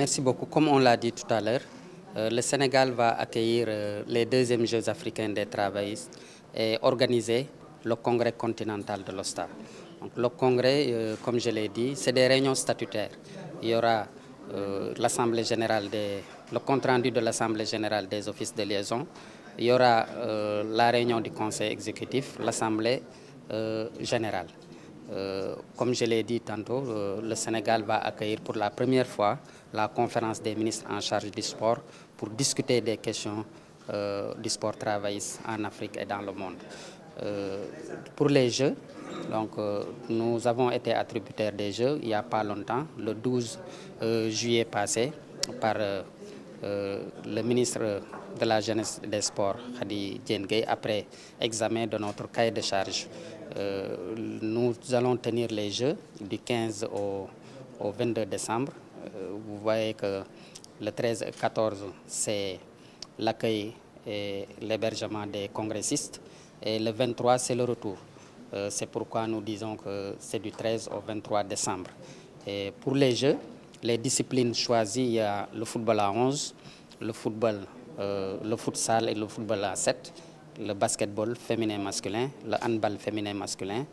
Merci beaucoup. Comme on l'a dit tout à l'heure, le Sénégal va accueillir les deuxièmes Jeux africains des travaillistes et organiser le congrès continental de l'OSTA. Donc, le congrès, comme je l'ai dit, c'est des réunions statutaires. Il y aura l'Assemblée générale le compte-rendu de l'Assemblée générale des offices de liaison. Il y aura la réunion du Conseil exécutif, l'Assemblée générale. Comme je l'ai dit tantôt, le Sénégal va accueillir pour la première fois la conférence des ministres en charge du sport pour discuter des questions du sport travailliste en Afrique et dans le monde. Pour les Jeux, donc, nous avons été attributaires des Jeux il n'y a pas longtemps, le 12 juillet passé, par le ministre de la Jeunesse et des Sports, Khady Diène Gaye, après examen de notre cahier de charge. Nous allons tenir les Jeux du 15 au 22 décembre. Vous voyez que le 13 et 14, c'est l'accueil et l'hébergement des congressistes. Et le 23, c'est le retour. C'est pourquoi nous disons que c'est du 13 au 23 décembre. Et pour les Jeux, les disciplines choisies, il y a le football à 11, le futsal et le football à 7, le basketball féminin masculin, le handball féminin masculin,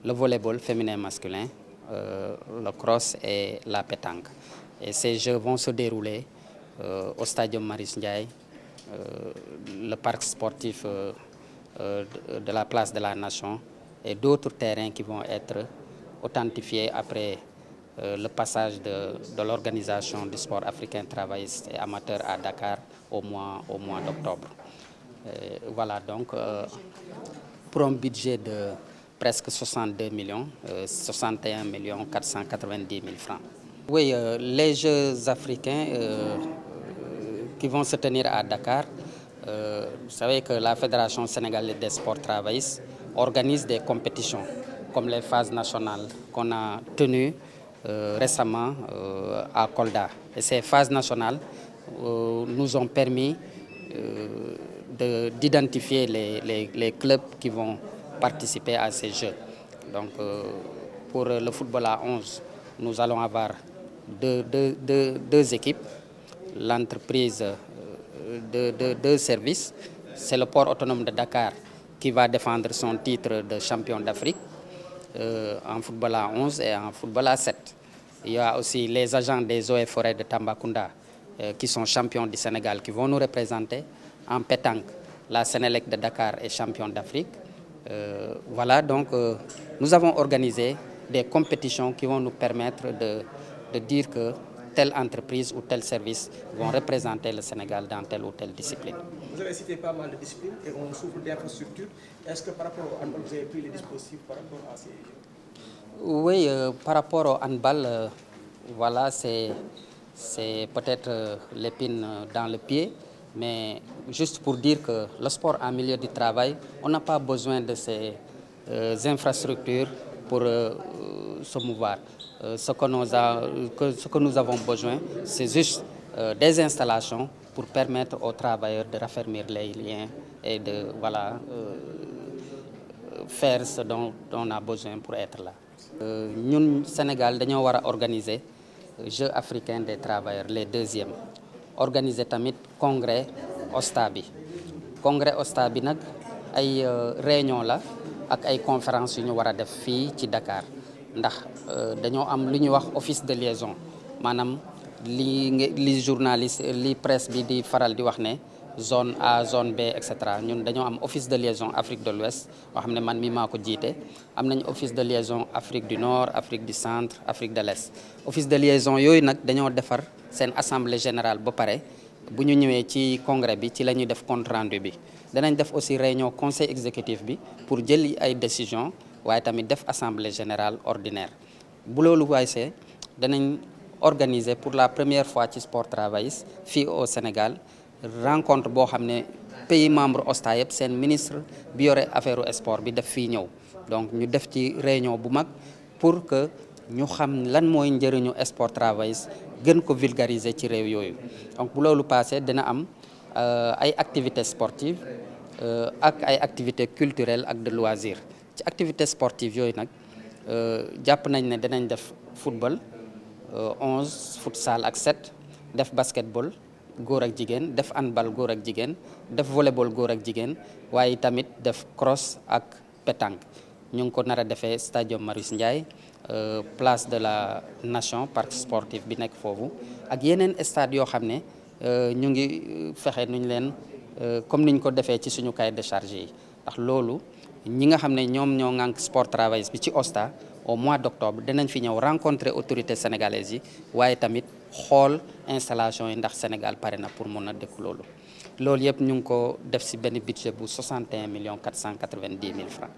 le volleyball féminin masculin, le cross et la pétanque. Et ces Jeux vont se dérouler au Stadium Marius Ndiaye, le parc sportif de la place de la Nation et d'autres terrains qui vont être authentifiés après le passage de l'organisation du sport africain travailliste et amateur à Dakar au mois d'octobre. Voilà donc pour un budget de presque 62 millions, 61 490 000 francs. Oui, les Jeux africains qui vont se tenir à Dakar, vous savez que la Fédération sénégalaise des sports travaillistes organise des compétitions comme les phases nationales qu'on a tenues récemment à Kolda. Et ces phases nationales nous ont permis d'identifier les clubs qui vont participer à ces Jeux. Donc pour le football à 11, nous allons avoir deux équipes, l'entreprise de deux services. C'est le port autonome de Dakar qui va défendre son titre de champion d'Afrique en football à 11 et en football à 7. Il y a aussi les agents des eaux et forêts de Tambacounda qui sont champions du Sénégal qui vont nous représenter. En pétanque, la Sénélec de Dakar est champion d'Afrique. Voilà, donc nous avons organisé des compétitions qui vont nous permettre de dire que telle entreprise ou tel service vont représenter le Sénégal dans telle ou telle discipline. Vous avez cité pas mal de disciplines et on souffre d'infrastructures. Est-ce que par rapport au handball, vous avez pris les dispositifs par rapport à ces... Oui, par rapport au handball, voilà, c'est peut-être l'épine dans le pied, mais juste pour dire que le sport en milieu du travail, on n'a pas besoin de ces infrastructures pour se mouvoir. Ce que nous avons besoin, c'est juste des installations pour permettre aux travailleurs de raffermir les liens et de faire ce dont on a besoin pour être là. Nous, Sénégal, nous allons organiser Jeux africains des travailleurs, les deuxièmes. Organiser tamit congrès OSTA bi. Congrès OSTA bi nag ay réunion la ak ay conférence yu ñu war a def fii ci Dakar ndax dañoo am lu ñuy wax office de liaison maanaam li journaliste li presse bi di faral di wax ne zone A zone B et cetera ñun dañoo am office de liaison Afrique de l'Ouest boo xam ne man mi maa ko jiite am nañ office de liaison Afrique du Nord Afrique du Centre Afrique de l'Est office de liaison yooyu nag dañoo defar seen assemblée générale ba pare bu ñu ñëwee ci congrès bi ci la ñuy def compte rendu bi danañ def aussi réunion conseil exécutif bi pour jël ay décision waaye tamit def assemblée générale ordinaire bu loolu waysee danañ organiser pour la première fois ci sport travailliste fii au Sénégal rencontre boo xam ne pays membre OSTA yëpp seen ministre bi yore affaire sport bi def fii ñëw donc ñu def ci réunion bu mag pour que ñu xam lan mooy njëriñu sport travailliste gën ko vulgariser ci réew yooyu donc bu loolu passé dina am ay activités sportives ak ay activités culturelles ak de loisirs ci activités sportives yooyu nag jàpp nañ ne dinañ def football 11 futsal ak 7 def basketball góor ak jigéen, def handball góor ak jigéen, def volleyball góor ak jigéen, waaye tamit def cross ak pétanque. ñu ngi ko nar a defee stadium Marius Ndiaye, place de la Nation parc sportif bi nekk foofu, ak yeneen stade yoo xam ne ñu ngi fexe nuñ leen comme niñ ko defee ci suñu cahier de charge yi. ndax loolu ñi nga xam ne ñoom ñoo ŋànk sport travail bi ci OSTA au mois d'octobre dinañ fi ñëw rencontrer autorités sénégalaises yi, waaye tamit xool installation yi ndax Sénégal pare na pour mun a dëkk loolu. loolu yëpp ñu ngi ko def ci benn budget bu 61 490 000 francs.